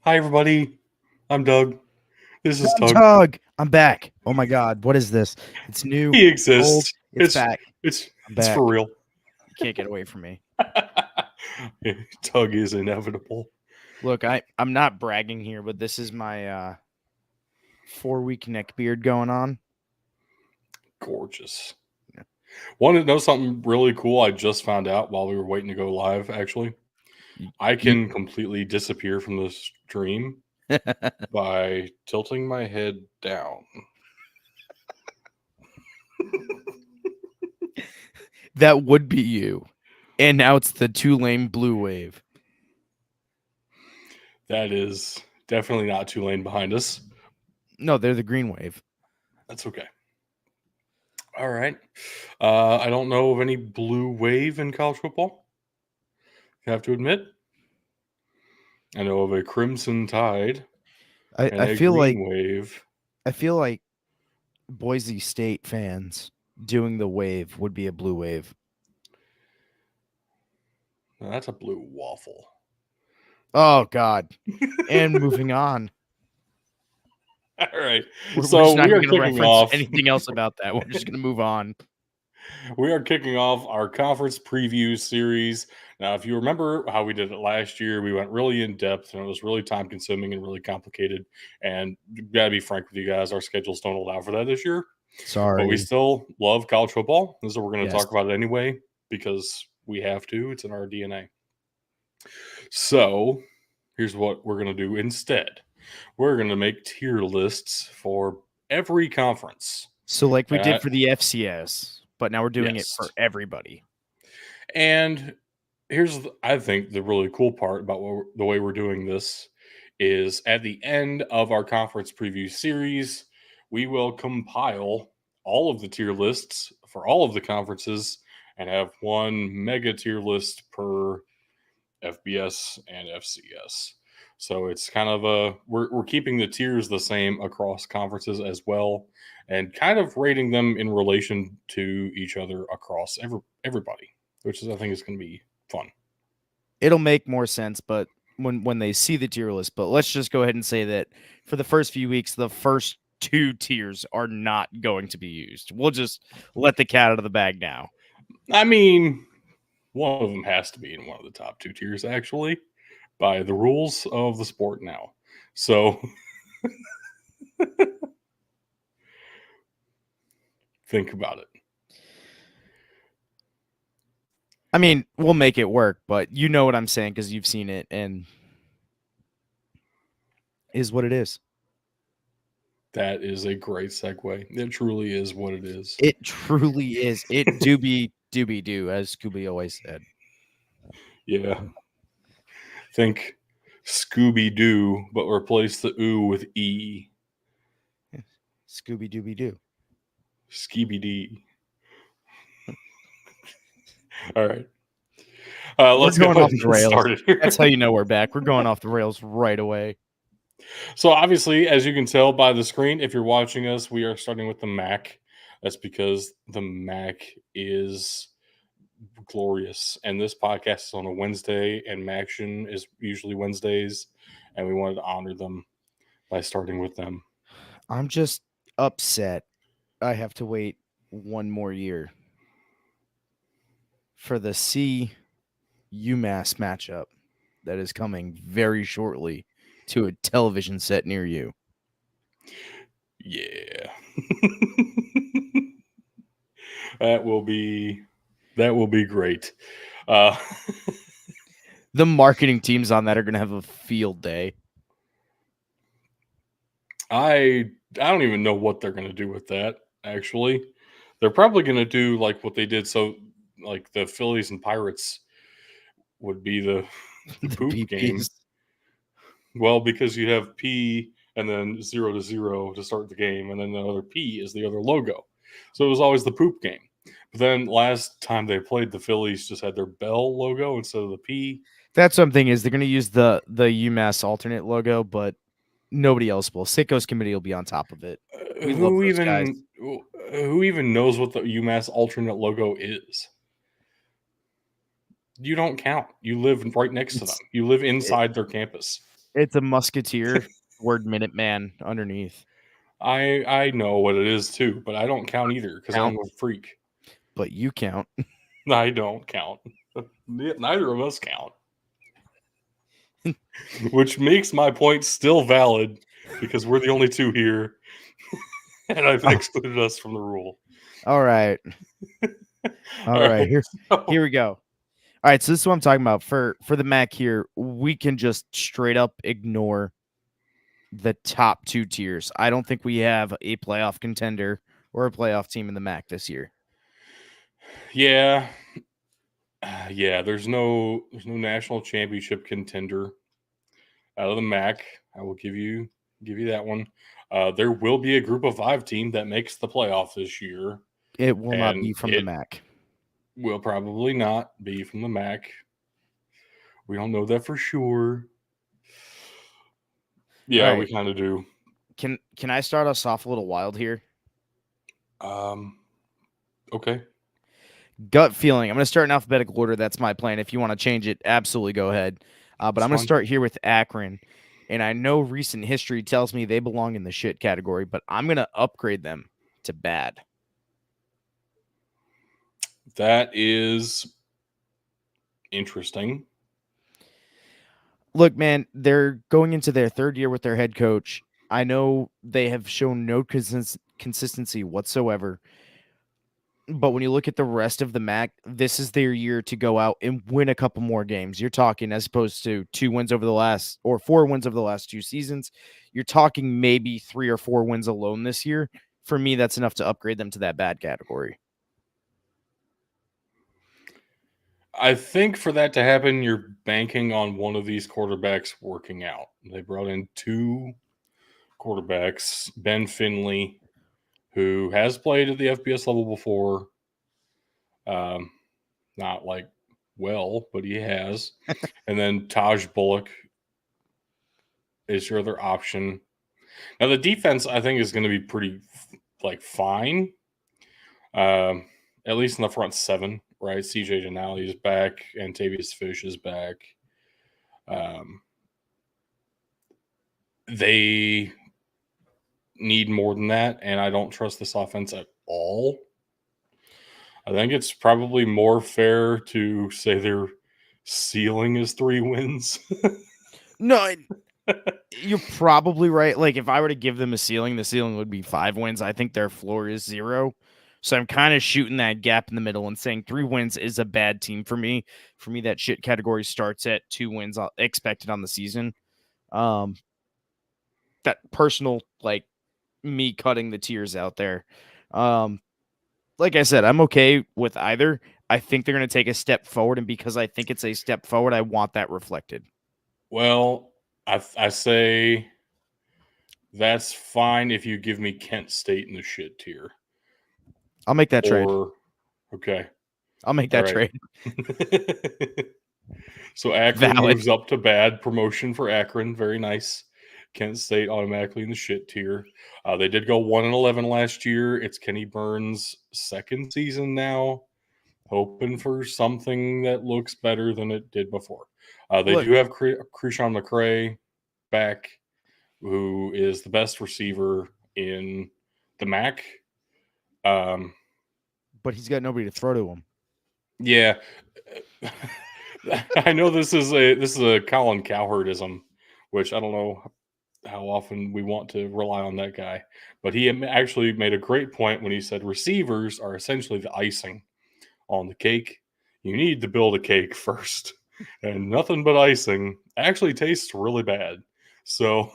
Hi, everybody. I'm Doug. This is Tug. Tug, I'm back. Oh my God, what is this? It's new, He it's old, exists. it's back. It's I'm it's back. for real. You can't get away from me. Tug is inevitable. Look, I'm not bragging here, but this is my 4-week neck beard going on. Gorgeous. Yeah. Want to know something really cool? I just found out while we were waiting to go live. Actually, I can completely disappear from the stream by tilting my head down. That would be you. And now it's the two-lane blue wave. That is definitely not Tulane behind us. No, they're the green wave. That's okay. All right. I don't know of any blue wave in college football. I have to admit. I know of a crimson tide and I a feel like green wave. I feel like Boise State fans doing the wave would be a blue wave. Now, that's a blue waffle. Oh God. And moving on. All right. We're So just not we are going to kicking reference off. anything else about that. We're just going to move on. We are kicking off our conference preview series. Now, if you remember how we did it last year, we went really in depth and it was really time consuming and really complicated. And gotta be frank with you guys, our schedules don't allow for that this year. Sorry. But we still love college football. And so we're going to Yes. talk about it anyway because we have to. It's in our DNA. So here's what we're going to do instead. We're going to make tier lists for every conference. So like we did for the FCS, but now we're doing it for everybody. And here's, I think, the really cool part about the way we're doing this is at the end of our conference preview series, we will compile all of the tier lists for all of the conferences and have one mega tier list per FBS and FCS. So it's kind of we're keeping the tiers the same across conferences as well, and kind of rating them in relation to each other across everybody, which is, I think, is going to be fun. It'll make more sense, but when they see the tier list, but let's just go ahead and say that for the first few weeks, the first 2 tiers are not going to be used. We'll just let the cat out of the bag now. I mean, one of them has to be in one of the top 2 tiers, actually, by the rules of the sport now. So think about it. I mean, we'll make it work, but you know what I'm saying because you've seen it, and is what it is. That is a great segue. It truly is what it is. It truly is. It doobie do, as Scooby always said. Yeah. Think Scooby-Doo, but replace the ooh with E. Scooby Dooby Doo. Skibby-D. All right. Let's go off the rails. Started here. That's how you know we're back. We're going off the rails right away. So obviously, as you can tell by the screen, if you're watching us, we are starting with the MAC. That's because the MAC is glorious. And this podcast is on a Wednesday, and MACtion is usually Wednesdays. And we wanted to honor them by starting with them. I'm just upset I have to wait one more year for the UMass matchup that is coming very shortly to a television set near you. Yeah. That will be great. The marketing teams on that are going to have a field day. I don't even know what they're going to do with that, actually. They're probably going to do like what they did. So, like the Phillies and Pirates would be the poop PPs. game. Well, because you have P and then 0-0 to start the game, and then the other P is the other logo. So it was always the poop game. But then last time they played, the Phillies just had their Bell logo instead of the P. That's something is they're going to use the UMass alternate logo, but nobody else will. Sickos committee will be on top of it. Who even knows what the UMass alternate logo is? You don't count. You live right next to them. You live inside their campus. It's a musketeer, word Minuteman underneath. I know what it is too, but I don't count either because I'm Count, a freak. but you count. I don't count. Neither of us count. Which makes my point still valid because we're the only two here, and I've excluded us from the rule. All right. All right. Here we go. All right, so this is what I'm talking about. For the MAC here, we can just straight up ignore the top 2 tiers. I don't think we have a playoff contender or a playoff team in the MAC this year. Yeah. Yeah, there's no national championship contender out of the MAC. I will give you that one. There will be a group of 5 team that makes the playoff this year. It will not And be from the MAC. Will probably not be from the MAC. We don't know that for sure. Yeah, right. we kind of do. Can I start us off a little wild here? Okay. Gut feeling. I'm going to start in alphabetical order. That's my plan. If you want to change it, absolutely go ahead. But I'm going to start here with Akron. And I know recent history tells me they belong in the shit category, but I'm going to upgrade them to bad. That is interesting. Look, man, they're going into their 3rd year with their head coach. I know they have shown no consistency whatsoever. But when you look at the rest of the MAC, this is their year to go out and win a couple more games. You're talking as opposed to 2 wins over the last or 4 wins over the last 2 seasons. You're talking maybe 3 or 4 wins alone this year. For me, that's enough to upgrade them to that bad category. I think for that to happen, you're banking on one of these quarterbacks working out. They brought in 2 quarterbacks, Ben Finley, who has played at the FBS level before. Not like well, but he has. And then Taj Bullock is your other option. Now the defense, I think, is going to be pretty fine. At least in the front 7, right? CJ Denali is back, and Tavius Fish is back. They need more than that, and I don't trust this offense at all. I think it's probably more fair to say their ceiling is 3 wins. No, you're probably right. Like, if I were to give them a ceiling, the ceiling would be 5 wins. I think their floor is 0. So I'm kind of shooting that gap in the middle and saying 3 wins is a bad team for me. For me, that shit category starts at 2 wins expected on the season. That personal, like me cutting the tiers out there. Like I said, I'm okay with either. I think they're going to take a step forward, and because I think it's a step forward, I want that reflected. Well, I say that's fine if you give me Kent State in the shit tier. I'll make that trade. Okay. I'll make that trade. So Akron moves up to bad. Promotion for Akron. Very nice. Kent State automatically in the shit tier. They did go 1-11 last year. It's Kenny Burns' 2nd season now. Hoping for something that looks better than it did before. They do have Krishan McCray back, who is the best receiver in the MAC. But he's got nobody to throw to him. Yeah. I know this is a Colin Cowherdism, which I don't know how often we want to rely on that guy. But he actually made a great point when he said receivers are essentially the icing on the cake. You need to build a cake first. And nothing but icing actually tastes really bad. So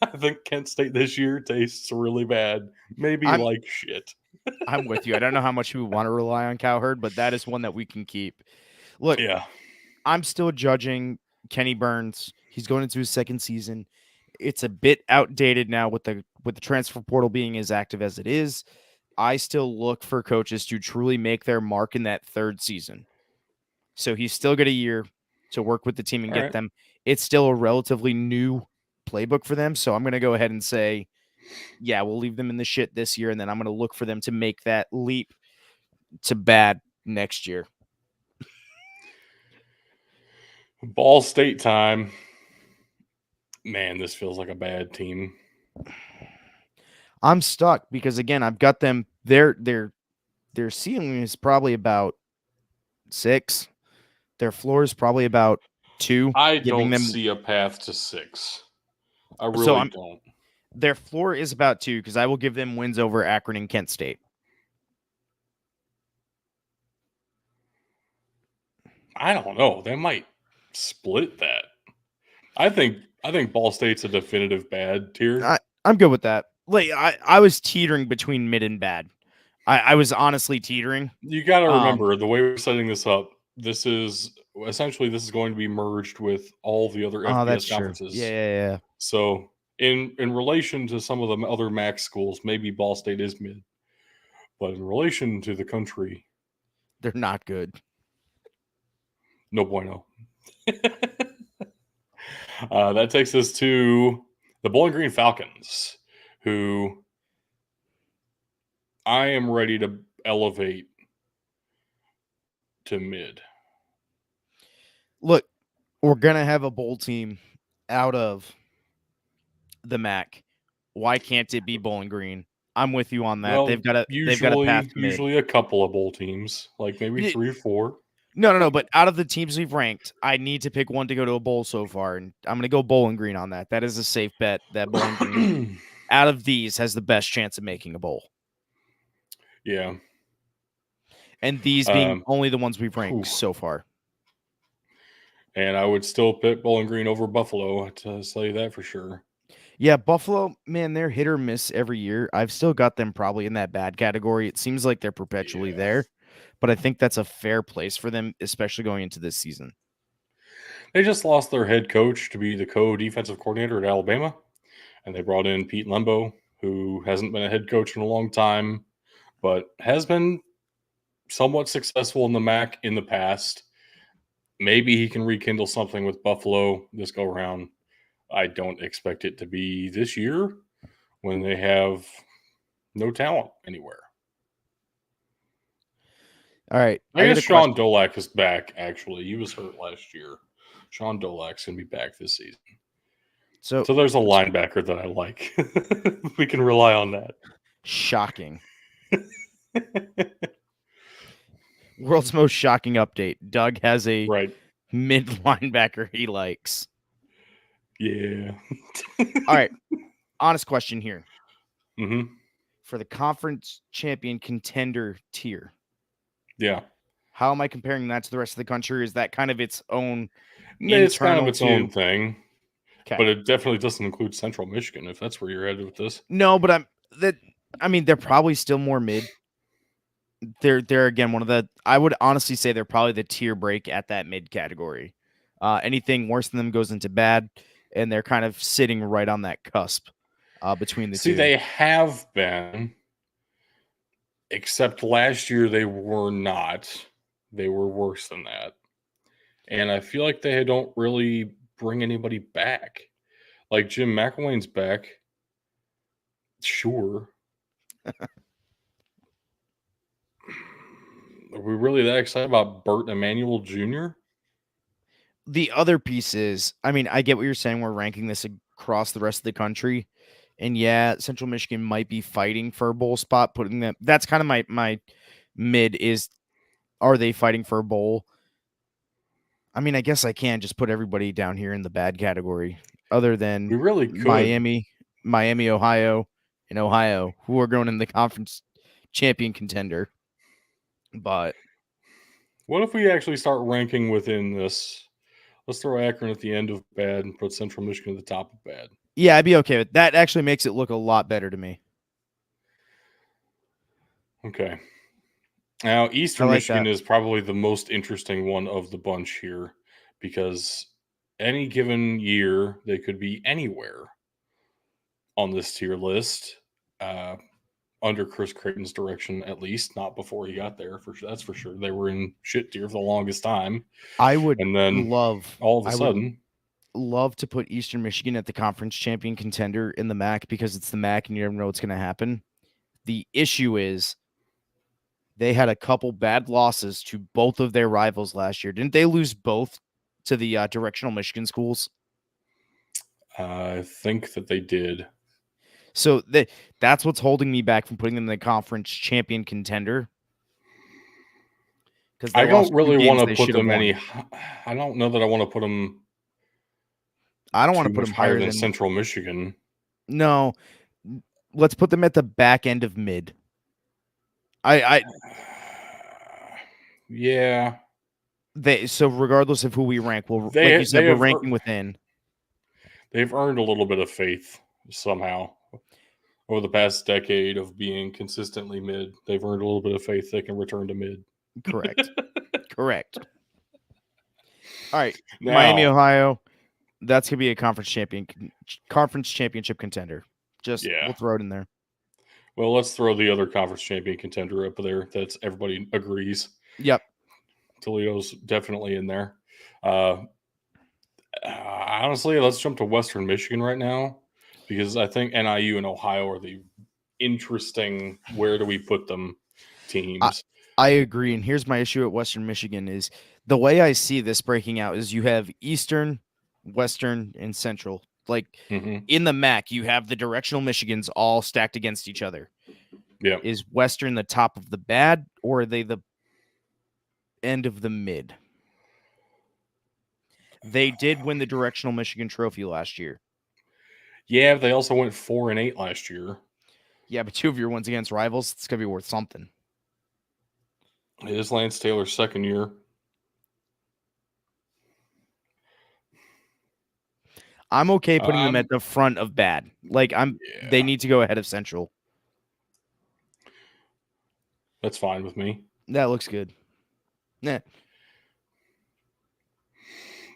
I think Kent State this year tastes really bad. Maybe like shit. I'm with you. I don't know how much we want to rely on Cowherd, but that is one that we can keep. Look, yeah, I'm still judging Kenny Burns. He's going into his 2nd season. It's a bit outdated now with the transfer portal being as active as it is. I still look for coaches to truly make their mark in that 3rd season. So he's still got a year to work with the team and get them. It's still a relatively new playbook for them. So I'm going to go ahead and say, yeah, we'll leave them in the shit this year. And then I'm going to look for them to make that leap to bad next year. Ball State time. Man, this feels like a bad team. I'm stuck because again, I've got them. Their ceiling is probably about 6. Their floor is probably about 2, I giving don't them. see a path to 6. I So really I'm don't. their floor is about 2 because I will give them wins over Akron and Kent State. I don't know. They might split that. I think Ball State's a definitive bad tier. I'm good with that. Like I was teetering between mid and bad. I was honestly teetering. You got to Um, remember the way we're setting this up. This is going to be merged with all the other oh, FBS that's true. Yeah, conferences. yeah, yeah. So in relation to some of the other MAC schools, maybe Ball State is mid, but in relation to the country, They're not good. no bueno. That takes us to the Bowling Green Falcons, who I am ready to elevate to mid. Look, we're gonna have a bowl team out of the MAC. Why can't it be Bowling Green? I'm with you on that. Well, They've got a path to mid. usually a couple of bowl teams, like maybe 3 or 4. No. But out of the teams we've ranked, I need to pick one to go to a bowl so far, and I'm going to go Bowling Green on that. That is a safe bet that Bowling Green, out of these, has the best chance of making a bowl. Yeah. And these being only the ones we've ranked so far. And I would still pick Bowling Green over Buffalo, to tell you that for sure. Yeah, Buffalo, man, they're hit or miss every year. I've still got them probably in that bad category. It seems like they're perpetually there, but I think that's a fair place for them, especially going into this season. They just lost their head coach to be the co-defensive coordinator at Alabama, and they brought in Pete Lembo, who hasn't been a head coach in a long time, but has been somewhat successful in the MAC in the past. Maybe he can rekindle something with Buffalo this go around. I don't expect it to be this year when they have no talent anywhere. All right. I guess Sean Dolak is back, actually. He was hurt last year. Sean Dolak's going to be back this season. So there's a linebacker that I like. We can rely on that. Shocking. World's most shocking update. Doug has a mid linebacker he likes. Yeah. All right. Honest question here. Mm-hmm. For the conference champion contender tier. Yeah. How am I comparing that to the rest of the country? Is that kind of its own It's kind of its own thing. Okay. But it definitely doesn't include Central Michigan, if that's where you're headed with this. No, but they're probably still more mid. They're again one of the, I would honestly say they're probably the tier break at that mid category. Anything worse than them goes into bad, and they're kind of sitting right on that cusp between the two. See, they have been, except last year they were not. They were worse than that. And I feel like they don't really bring anybody back. Like Jim McElwain's back. Sure. Are we really that excited about Burt Emanuel Jr.? The other piece is, I mean, I get what you're saying. We're ranking this across the rest of the country. And yeah, Central Michigan might be fighting for a bowl spot, putting them. That's kind of my mid is, are they fighting for a bowl? I mean, I guess I can just put everybody down here in the bad category, other than we really could. Miami, Ohio, and Ohio, who are going in the conference champion contender. But what if we actually start ranking within this? Let's throw Akron at the end of bad and put Central Michigan at the top of bad. Yeah, I'd be okay with that. Actually makes it look a lot better to me. Okay. Now, Eastern Michigan is probably the most interesting one of the bunch here because any given year, they could be anywhere on this tier list under Chris Creighton's direction, at least. Not before he got there, that's for sure. They were in shit tier for the longest time. I would all of a sudden, love to put Eastern Michigan at the conference champion contender in the MAC because it's the MAC and you never know what's going to happen. The issue is they had a couple bad losses to both of their rivals last year. Didn't they lose both to the directional Michigan schools? I think that they did. So that's what's holding me back from putting them in the conference champion contender. Because they I don't lost 2 really want games to they put should have them won. any. I don't know that I want to put them I don't want to too put much them higher higher than than Central Michigan. no. Let's put them at the back end of mid. I Yeah, so regardless of who we rank, well, like they you said, they we're have ranking within. they've earned a little bit of faith somehow over the past decade of being consistently mid. They've earned a little bit of faith they can return to mid. Correct. Correct. All right, Miami, Now, Ohio. That's gonna be a conference championship contender. Just yeah. we'll throw it in there. Well, let's throw the other conference champion contender up there. That's everybody agrees. Yep. Toledo's definitely in there. Uh, Honestly, let's jump to Western Michigan right now because I think NIU and Ohio are the interesting where do we put them I, teams. I agree. And here's my issue at Western Michigan is the way I see this breaking out is you have Eastern, Western, and Central. Like Mm-hmm. in the MAC, you have the directional Michigans all stacked against each other. Yeah. Is Western the top of the bad, or are they the end of the mid? They did win the directional Michigan trophy last year. Yeah, they also went 4-8 last year. Yeah, but 2 of your wins against rivals, it's gonna be worth something. It is Lance Taylor's second year. I'm okay putting them at the front of bad. Like they Yeah, need to go ahead of Central. that's fine with me. That looks good. Nah.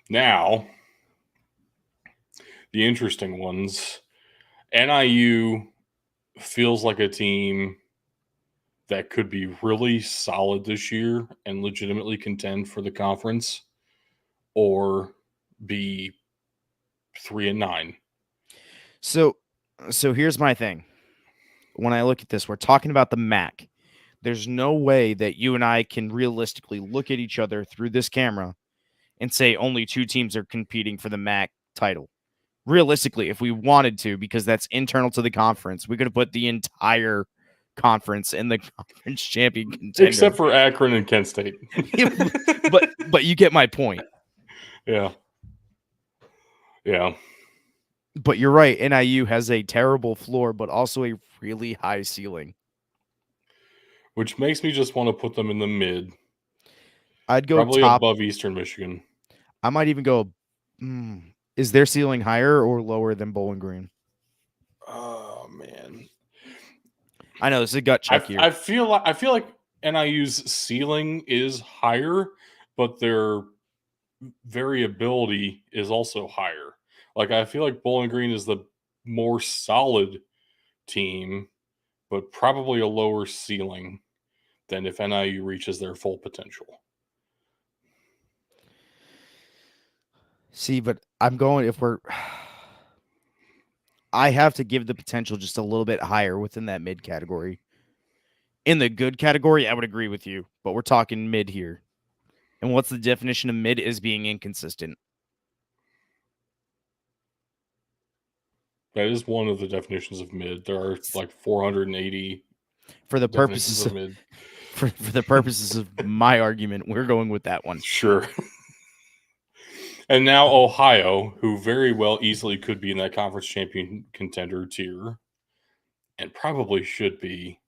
Now, the interesting ones. NIU feels like a team that could be really solid this year and legitimately contend for the conference or be 3-9. So here's my thing. When I look at this, we're talking about the MAC. There's no way that you and I can realistically look at each other through this camera and say only 2 teams are competing for the MAC title. Realistically, if we wanted to, because that's internal to the conference, we could have put the entire conference in the conference champion contender. Except for Akron and Kent State. but you get my point. Yeah. Yeah. But you're right. NIU has a terrible floor, but also a really high ceiling. Which makes me just want to put them in the mid. I'd go Probably top. above Eastern Michigan. I might even go. Is their ceiling higher or lower than Bowling Green? Oh man, I know this is a gut check here. I feel like NIU's ceiling is higher, but their variability is also higher. Like I feel like Bowling Green is the more solid team, but probably a lower ceiling than if NIU reaches their full potential. See, but I'm going if we're. I have to give the potential just a little bit higher within that mid category. In the good category, I would agree with you, but we're talking mid here. And what's the definition of mid is being inconsistent. That is one of the definitions of mid. There are like 480 For the definitions purposes of mid. for the purposes of my argument, we're going with that one. Sure. And now Ohio, who very well easily could be in that conference champion contender tier, and probably should be.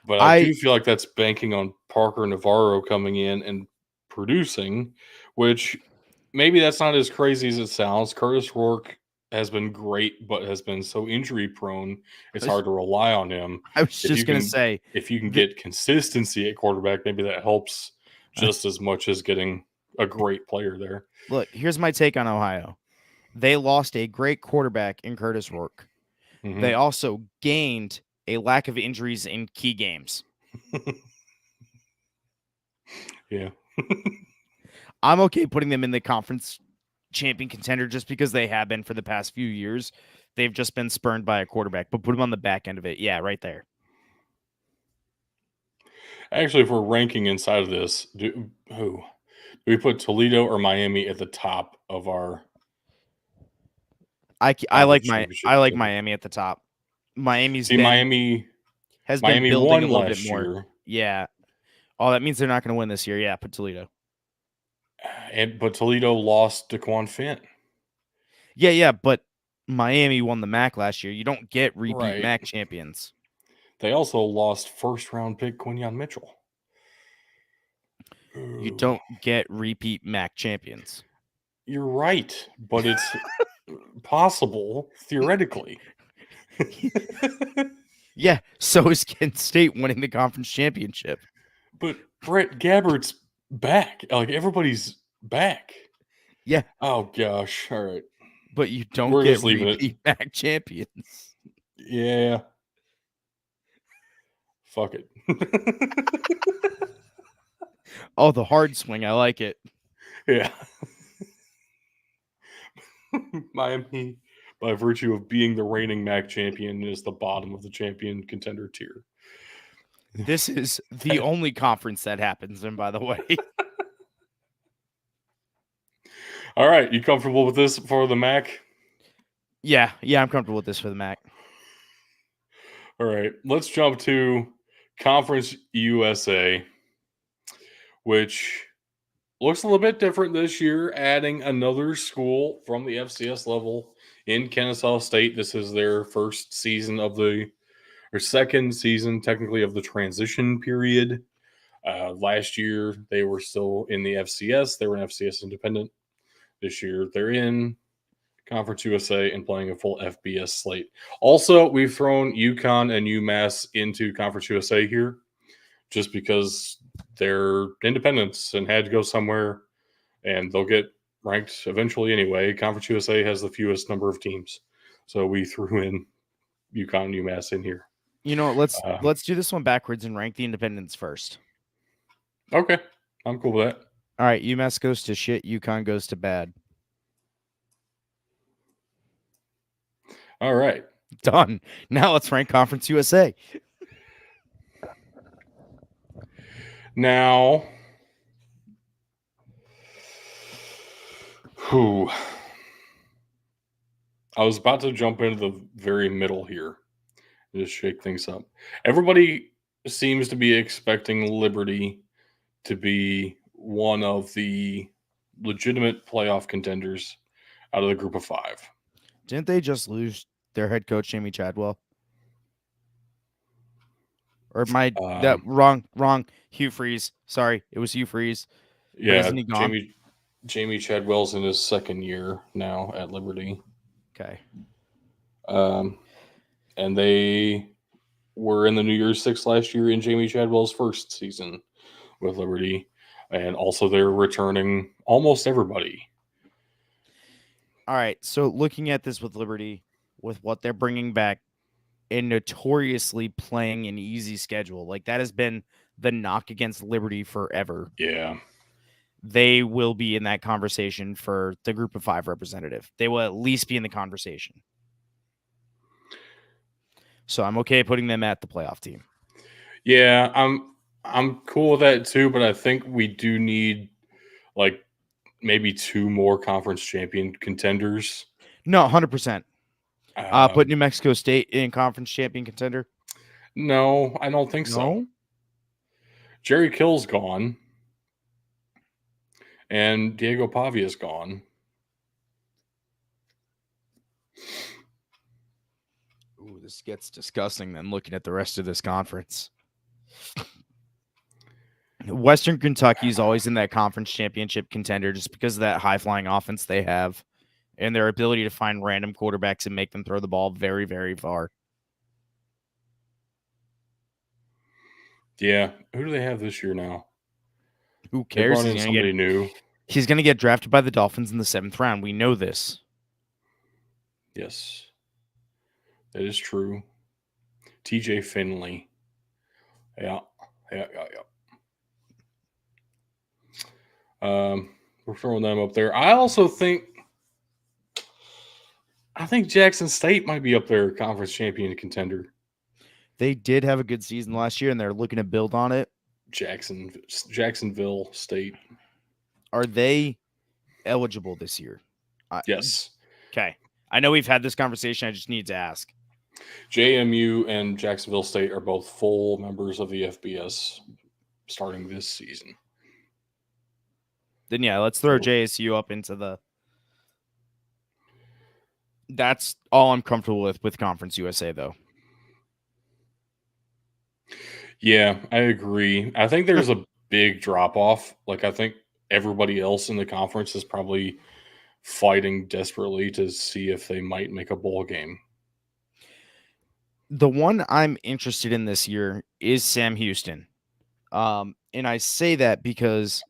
But I do feel like that's banking on Parker Navarro coming in and producing, which maybe that's not as crazy as it sounds. Curtis Rourke has been great, but has been so injury prone, it's hard to rely on him. I was just going to say, if you can get consistency at quarterback, maybe that helps just as much as getting a great player there. Look, here's my take on Ohio. They lost a great quarterback in Curtis Rourke. Mm-hmm. They also gained a lack of injuries in key games. Yeah. I'm okay putting them in the conference champion contender just because they have been for the past few years. They've just been spurned by a quarterback, but put them on the back end of it. Yeah, right there. Actually, if we're ranking inside of this, do we put Toledo or Miami at the top of our I like conference championship contender. Miami at the top. Miami's See, been has been Miami building a won little bit last more. year, Yeah. Oh, that means they're not going to win this year. Yeah, put Toledo. but Toledo lost DeQuan Finn. Yeah, but Miami won the MAC last year. You don't get repeat Right. MAC champions. They also lost first-round pick Quinyon Mitchell. You Ooh. don't get repeat MAC champions. You're right, but it's possible theoretically. Yeah, so is Kent State winning the conference championship. But Brett Gabbert's back. Like everybody's back. Yeah, Oh gosh. All right. but you don't We're get just leaving it. repeat MAC champions. Yeah. Fuck it. Oh, the hard swing. I like it. Yeah. Miami, by virtue of being the reigning MAC champion, is the bottom of the champion contender tier. This is the only conference that happens, and by the way. All right. You comfortable with this for the MAC? Yeah, I'm comfortable with this for the MAC. All right. Let's jump to Conference USA, which looks a little bit different this year, adding another school from the FCS level in Kennesaw State. This is their first season of or second season, technically, of the transition period. Last year, they were still in the FCS. They were an FCS independent. This year, they're in Conference USA and playing a full FBS slate. Also, we've thrown UConn and UMass into Conference USA here just because they're independents and had to go somewhere, and they'll get ranked eventually anyway. Conference USA has the fewest number of teams, so we threw in UConn and UMass in here. You know, let's do this one backwards and rank the independents first. Okay, I'm cool with that. All right, UMass goes to shit. UConn goes to bad. All right, done. Now let's rank Conference USA. Now, I was about to jump into the very middle here. Just shake things up. Everybody seems to be expecting Liberty to be one of the legitimate playoff contenders out of the group of five. Didn't they just lose their head coach, Jamie Chadwell? Or wrong? Hugh Freeze. Sorry, it was Hugh Freeze. Yeah, isn't he gone? Jamie Chadwell's in his second year now at Liberty. Okay. And they were in the New Year's Six last year in Jamie Chadwell's first season with Liberty. And also they're returning almost everybody. All right. So looking at this with Liberty, with what they're bringing back, and notoriously playing an easy schedule, like that has been the knock against Liberty forever. Yeah. They will be in that conversation for the group of five representative. They will at least be in the conversation. So I'm okay putting them at the playoff team. Yeah, I'm cool with that too, but I think we do need like maybe two more conference champion contenders. No, 100%. Put New Mexico State in conference champion contender? No, I don't think so. Jerry Kill's gone. And Diego Pavia's gone. Ooh, this gets disgusting then looking at the rest of this conference. Western Kentucky's always in that conference championship contender just because of that high-flying offense they have and their ability to find random quarterbacks and make them throw the ball very, very far. Yeah. Who do they have this year now? Who cares? They brought in somebody new. He's going to get drafted by the Dolphins in the 7th round. We know this. Yes. That is true. TJ Finley. Yeah. We're throwing them up there. I also think Jackson State might be up there, conference champion contender. They did have a good season last year, and they're looking to build on it. Jacksonville State. Are they eligible this year? Yes. Okay. I know we've had this conversation. I just need to ask. JMU and Jacksonville State are both full members of the FBS starting this season. Then, yeah, let's throw JSU up into the... That's all I'm comfortable with Conference USA, though. Yeah, I agree. I think there's a big drop-off. Like, I think everybody else in the conference is probably fighting desperately to see if they might make a bowl game. The one I'm interested in this year is Sam Houston. And I say that because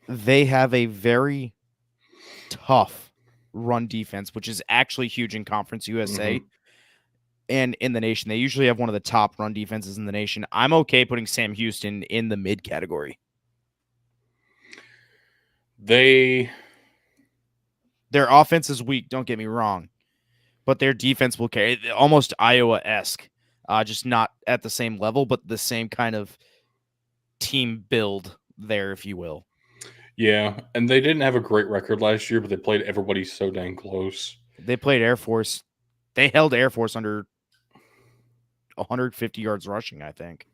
they have a very tough run defense, which is actually huge in Conference USA and in the nation. They usually have one of the top run defenses in the nation. I'm okay putting Sam Houston in the mid category. Their offense is weak, don't get me wrong, but their defense will carry, almost Iowa-esque, just not at the same level, but the same kind of team build there, if you will. Yeah, and they didn't have a great record last year, but they played everybody so dang close. They played Air Force. They held Air Force under 150 yards rushing, I think.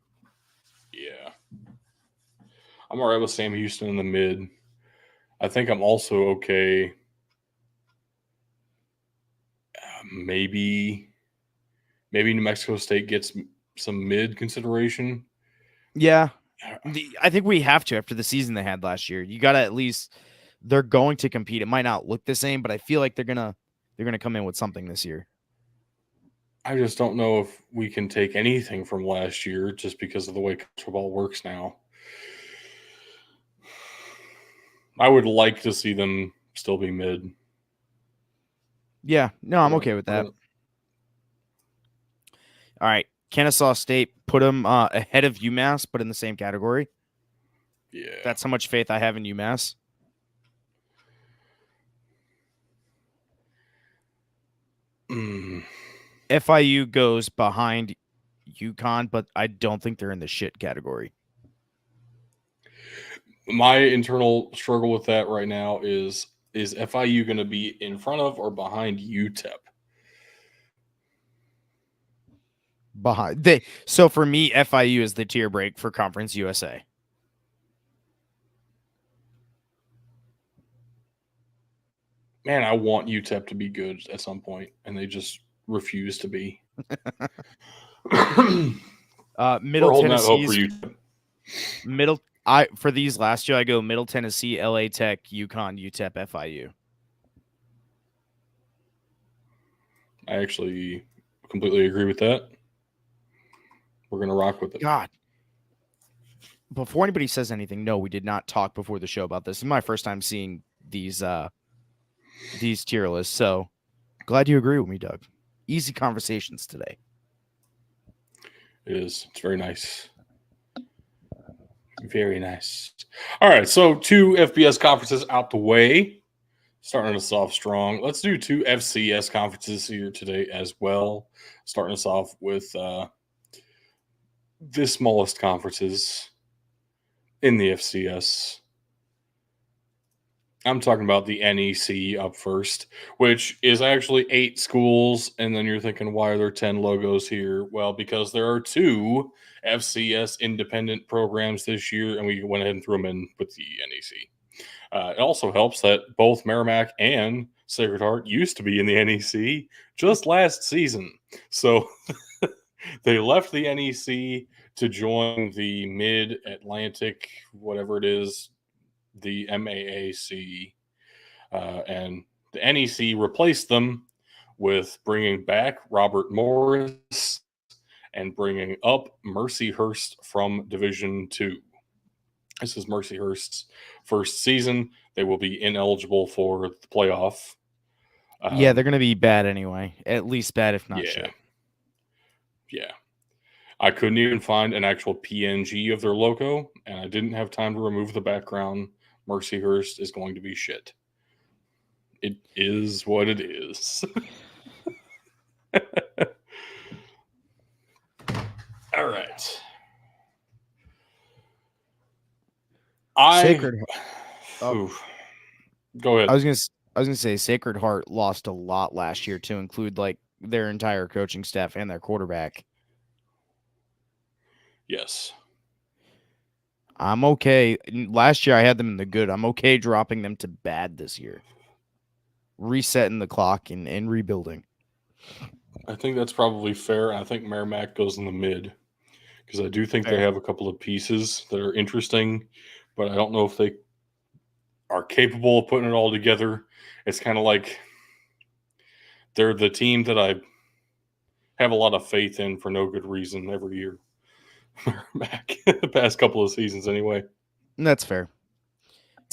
Yeah. I'm all right with Sam Houston in the mid. I think I'm also okay. Maybe New Mexico State gets some mid consideration. Yeah. I think we have to after the season they had last year. You got to at least, they're going to compete. It might not look the same, but I feel like they're going to come in with something this year. I just don't know if we can take anything from last year just because of the way college football works now. I would like to see them still be mid. Yeah, no, I'm okay with that. All right, Kennesaw State, put them ahead of UMass, but in the same category. Yeah. That's how much faith I have in UMass. FIU goes behind UConn, but I don't think they're in the shit category. My internal struggle with that right now is FIU going to be in front of or behind UTEP? Behind. So for me, FIU is the tier break for Conference USA. Man, I want UTEP to be good at some point, and they just refuse to be. Middle Tennessee. For these last two, I go Middle Tennessee, LA Tech, UConn, UTEP, FIU. I actually completely agree with that. We're going to rock with it. God. Before anybody says anything, no, we did not talk before the show about this. This is my first time seeing these tier lists, so glad you agree with me, Doug. Easy conversations today. It is. It's very nice. Very nice. All right, so 2 FBS conferences out the way. Starting us off strong. Let's do 2 FCS conferences here today as well. Starting us off with the smallest conferences in the FCS. I'm talking about the NEC up first, which is actually 8 schools. And then you're thinking, why are there 10 logos here? Well, because there are 2 FCS independent programs this year, and we went ahead and threw them in with the NEC. It also helps that both Merrimack and Sacred Heart used to be in the NEC just last season. So they left the NEC to join the Mid-Atlantic, whatever it is, the MAAC. And the NEC replaced them with bringing back Robert Morris and bringing up Mercyhurst from Division II. This is Mercyhurst's first season. They will be ineligible for the playoff. Yeah, they're going to be bad anyway. At least bad, if not shit. Yeah. I couldn't even find an actual PNG of their logo, and I didn't have time to remove the background. Mercyhurst is going to be shit. It is what it is. All right. Sacred. Go ahead. I was I was gonna say Sacred Heart lost a lot last year to include like their entire coaching staff and their quarterback. Yes. I'm okay. Last year I had them in the good. I'm okay dropping them to bad this year. Resetting the clock and rebuilding. I think that's probably fair. I think Merrimack goes in the mid because I do think they Fair. have a couple of pieces that are interesting, but I don't know if they are capable of putting it all together. It's kind of like they're the team that I have a lot of faith in for no good reason every year. Merrimack, the past couple of seasons anyway. That's fair.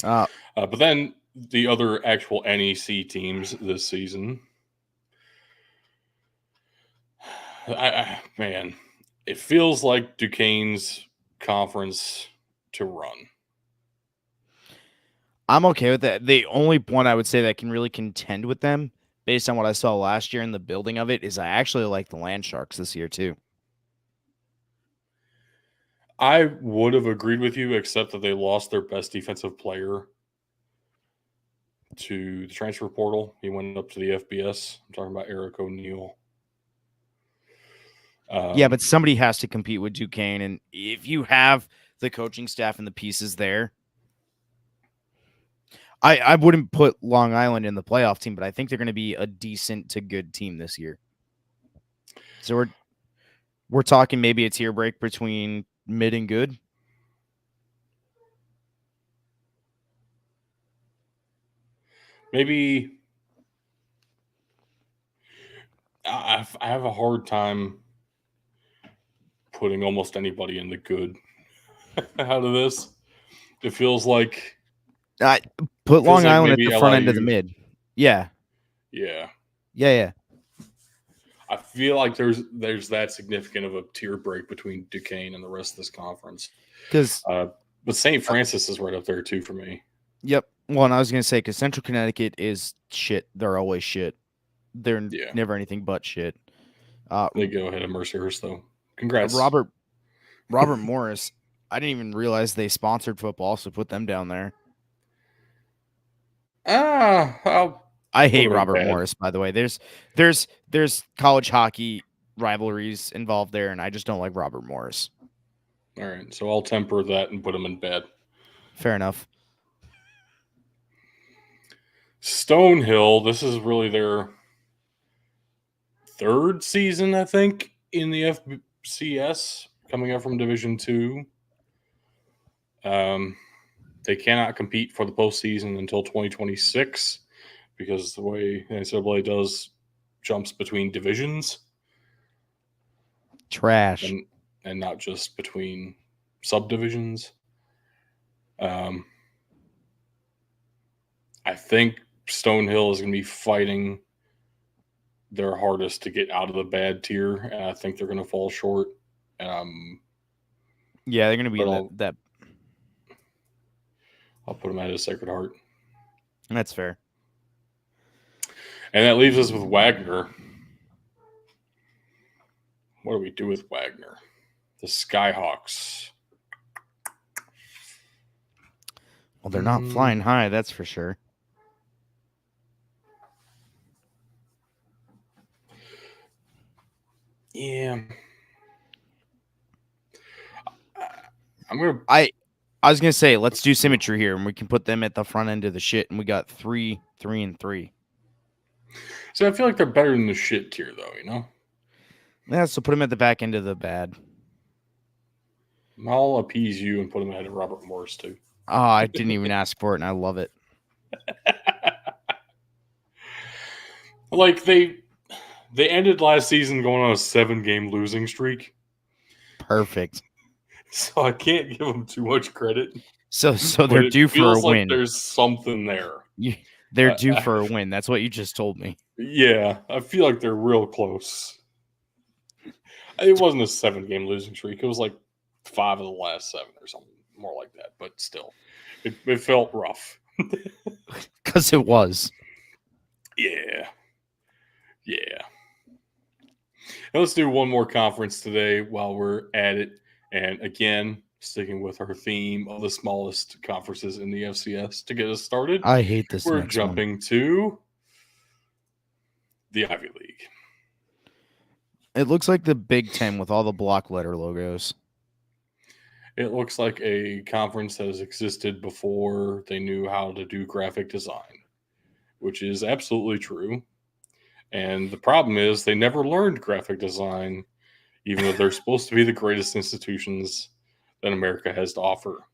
But then the other actual NEC teams this season, man, it feels like Duquesne's conference to run. I'm okay with that. The only one I would say that can really contend with them, based on what I saw last year in the building of it, is I actually like the Land Sharks this year too. I would have agreed with you, except that they lost their best defensive player to the transfer portal. He went up to the FBS. I'm talking about Eric O'Neill. Yeah, but somebody has to compete with Duquesne, and if you have the coaching staff and the pieces there, I wouldn't put Long Island in the playoff team, but I think they're going to be a decent to good team this year. So we're talking maybe a tier break between mid and good. maybe I have a hard time putting almost anybody in the good out of this. It feels like Put Long Island at maybe the front end of the LIU. mid. Yeah. Yeah, Yeah. I feel like there's that significant of a tier break between Duquesne and the rest of this conference. Because, But St. Francis is right up there too for me. yep. Well, and I was going to say, because Central Connecticut is shit. They're always shit. They're Yeah, never anything but shit. they go ahead of Mercyhurst though. Congrats. Robert Morris. I didn't even realize they sponsored football, so put them down there. I'll I put hate them in Robert bad. Morris, by the way. There's college hockey rivalries involved there, and I just don't like Robert Morris. All right, so I'll temper that and put them in bad. Fair enough. Stonehill, this is really their third season, I think, in the FCS, coming up from Division Two. They cannot compete for the postseason until 2026 because the way the NCAA does jumps between divisions Trash. and not just between subdivisions. I think Stonehill is going to be fighting their hardest to get out of the bad tier, and I think they're going to fall short. Yeah, they're going to be in that. I'll put them at a Sacred Heart. That's fair. And that leaves us with Wagner. What do we do with Wagner? The Skyhawks. Well, they're not flying high, that's for sure. Yeah. I'm gonna. I was gonna say let's do symmetry here, and we can put them at the front end of the shit, and we got 3, 3, and 3. So I feel like they're better than the shit tier, though. You know. Yeah, so put them at the back end of the bad. I'll appease you and put them ahead of Robert Morris too. Oh, I didn't even ask for it, and I love it. Like they ended last season going on a 7-game losing streak. Perfect. So I can't give them too much credit. So they're due for a win. There's something there. They're due for a win. That's what you just told me. Yeah, I feel like they're real close. It wasn't a 7-game losing streak. It was like 5 of the last 7 or something, more like that. But still, it felt rough. Because it was. Yeah. Now let's do one more conference today while we're at it. And again, sticking with our theme of the smallest conferences in the FCS to get us started, I hate this we're next one. jumping to the Ivy League. It looks like the Big Ten with all the block letter logos. It looks like a conference that has existed before they knew how to do graphic design, which is absolutely true. And the problem is they never learned graphic design, even though they're supposed to be the greatest institutions that America has to offer.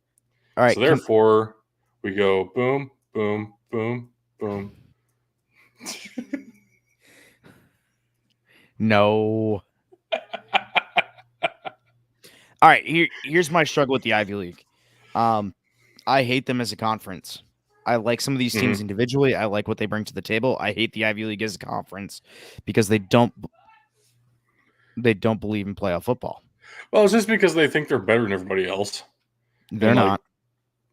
All right. So therefore, we go boom, boom, boom, boom. No. All right, here's my struggle with the Ivy League. I hate them as a conference. I like some of these teams individually. I like what they bring to the table. I hate the Ivy League as a conference because they don't believe in playoff football. Well, it's just because they think they're better than everybody else. They're not.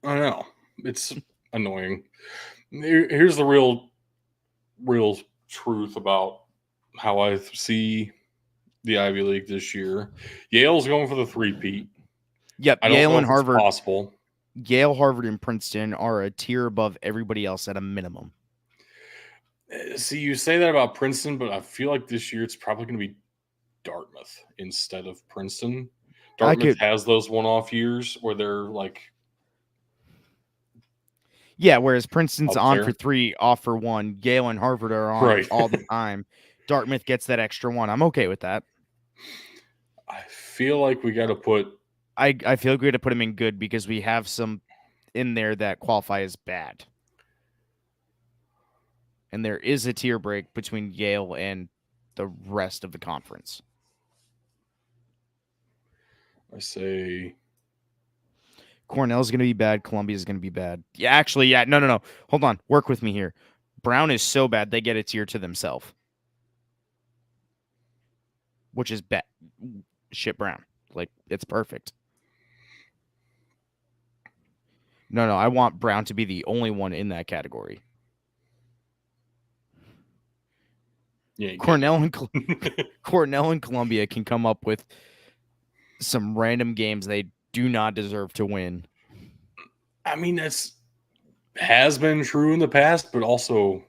I don't know. It's annoying. Here's the real truth about how I see the Ivy League this year. Yale's going for the three-peat. Yep, I don't Yale know and if it's Harvard. possible. Yale, Harvard, and Princeton are a tier above everybody else at a minimum. See, you say that about Princeton, but I feel like this year it's probably going to be Dartmouth instead of Princeton. Dartmouth has those one-off years where they're like... Yeah, whereas Princeton's on for 3, off for 1. Yale and Harvard are on all the time. Dartmouth gets that extra 1. I'm okay with that. I feel like we got to put... I feel like we got to put them in good because we have some in there that qualify as bad. And there is a tier break between Yale and the rest of the conference. I say... Cornell's going to be bad. Columbia's going to be bad. Yeah, actually, yeah. No. Hold on. Work with me here. Brown is so bad they get a tier to themselves. Which is bad. Shit, Brown. Like, it's perfect. No, I want Brown to be the only one in that category. Yeah, Cornell and Columbia can come up with some random games they do not deserve to win. I mean, that's has been true in the past, but also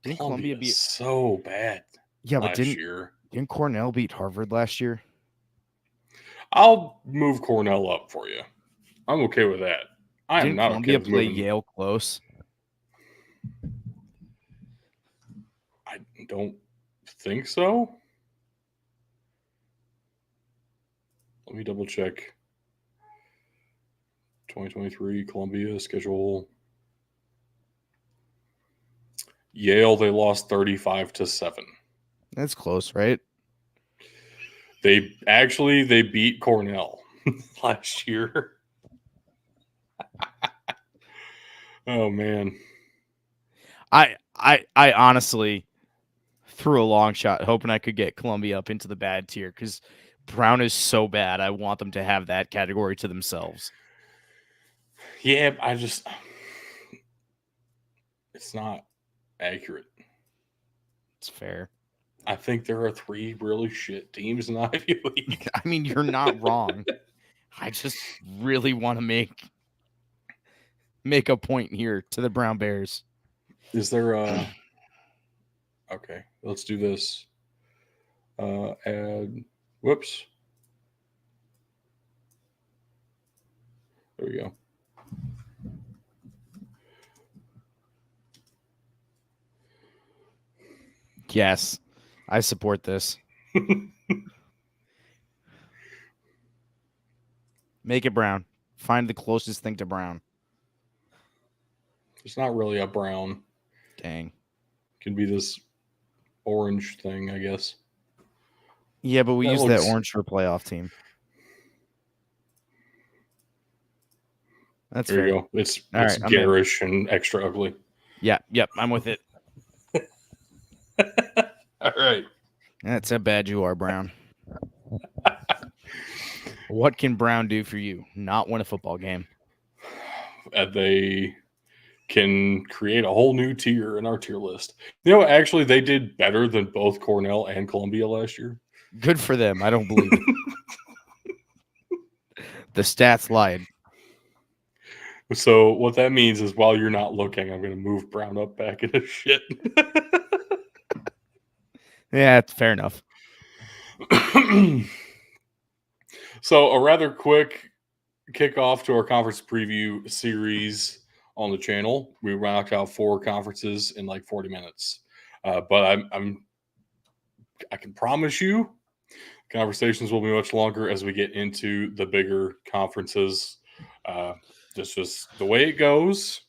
didn't Columbia beat so bad? Yeah, but didn't Cornell beat Harvard last year? I'll move Cornell up for you. I'm okay with that. Didn't Columbia play Yale close? I don't think so. Let me double check. 2023 Columbia schedule. Yale, they lost 35-7. That's close, right? They beat Cornell last year. Oh man. I honestly threw a long shot hoping I could get Columbia up into the bad tier because Brown is so bad. I want them to have that category to themselves. Yeah, it's not accurate. It's fair. I think there are 3 really shit teams in the Ivy League. I mean, you're not wrong. I just really want to make a point here to the Brown Bears. Is there okay, let's do this. Add whoops. There we go. Yes, I support this. Make it brown. Find the closest thing to brown. It's not really a brown. Dang. It can be this orange thing, I guess. Yeah, but we use that orange for a playoff team. That's there fair. You go. It's garish and extra ugly. Yeah, yep, I'm with it. All right. That's how bad you are, Brown. What can Brown do for you? Not win a football game. They can create a whole new tier in our tier list. You know, actually, they did better than both Cornell and Columbia last year. Good for them. I don't believe it. The stats lied. So what that means is while you're not looking, I'm going to move Brown up back into shit. Yeah, it's fair enough. So a rather quick kickoff to our conference preview series on the channel. We knocked out 4 conferences in like 40 minutes. But I can promise you conversations will be much longer as we get into the bigger conferences. That's just the way it goes,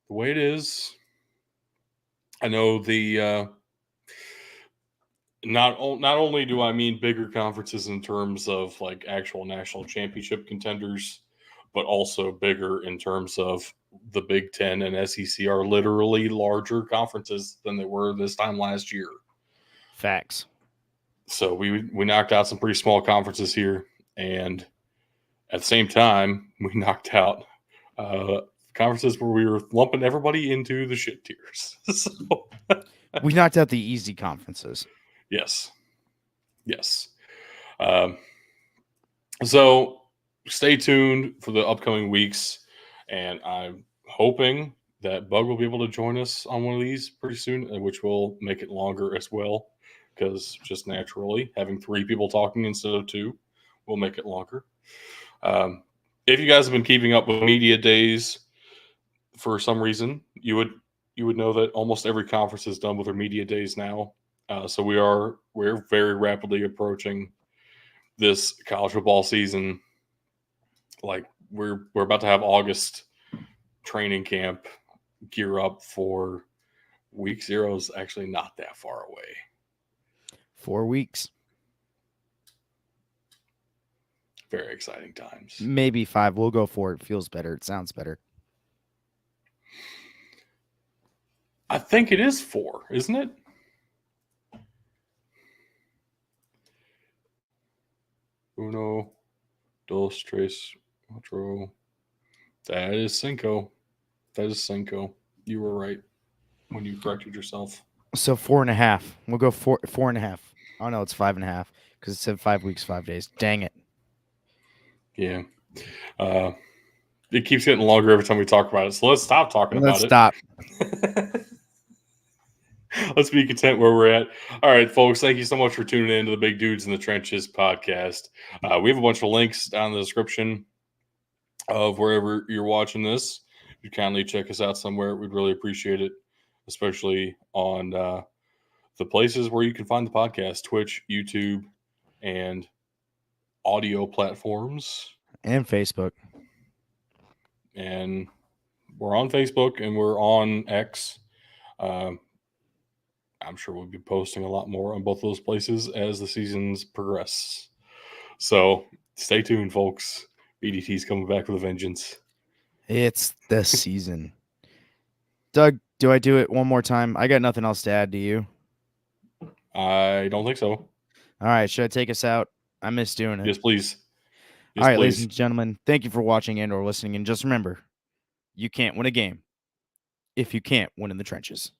the way it is. I know the not only do I mean bigger conferences in terms of like actual national championship contenders, but also bigger in terms of the Big Ten and SEC are literally larger conferences than they were this time last year. Facts. So we knocked out some pretty small conferences here, and at the same time, we knocked out conferences where we were lumping everybody into the shit tiers. So, we knocked out the easy conferences. Yes. So stay tuned for the upcoming weeks, and I'm hoping that Bug will be able to join us on one of these pretty soon, which will make it longer as well, because just naturally having 3 people talking instead of 2 will make it longer. If you guys have been keeping up with media days for some reason, you would know that almost every conference is done with their media days now. So we're very rapidly approaching this college football season. Like we're about to have August training camp gear up for week 0 is actually not that far away. 4 weeks. Very exciting times. Maybe 5. We'll go 4. It feels better. It sounds better. I think it is 4, isn't it? Uno, dos, tres, cuatro. That is cinco. You were right when you corrected yourself. So 4.5. We'll go 4.5. Oh no, it's 5.5 because it said 5 weeks, 5 days. Dang it. Yeah. It keeps getting longer every time we talk about it. So let's stop talking about it. Stop. Let's be content where we're at. All right, folks. Thank you so much for tuning in to the Big Dudes in the Trenches podcast. We have a bunch of links down in the description of wherever you're watching this. If you kindly check us out somewhere, we'd really appreciate it, especially on the places where you can find the podcast: Twitch, YouTube, and audio platforms. And Facebook. And we're on Facebook and we're on X. I'm sure we'll be posting a lot more on both those places as the seasons progress. So stay tuned, folks. BDT's coming back with a vengeance. It's the season. Doug, do I do it one more time? I got nothing else to add to you. I don't think so. All right. Should I take us out? I miss doing it. Yes, please. All right, ladies and gentlemen, thank you for watching and or listening. And just remember, you can't win a game if you can't win in the trenches.